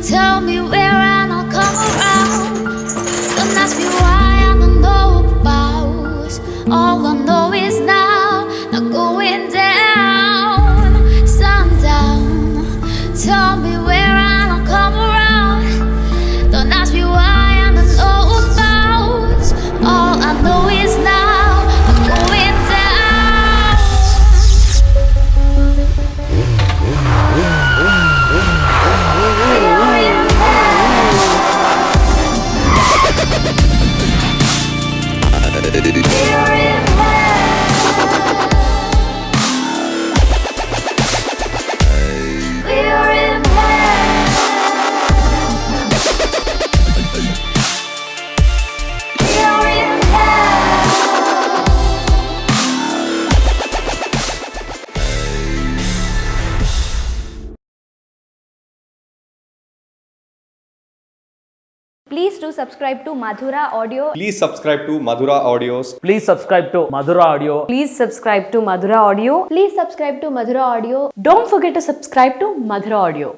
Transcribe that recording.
Tell me where and I'll come around. Don't ask me why I don't know about. All I know is now, not going down. Sundown. Tell me where and I'll come around. Don't ask me why I don't know about. All I know is now, not going down. Please do subscribe to Madhura Audio. Please subscribe to Madhura Audios. Please subscribe to Madhura Audio. Please subscribe to Madhura Audio. Please subscribe to Madhura Audio. Don't forget to subscribe to Madhura Audio.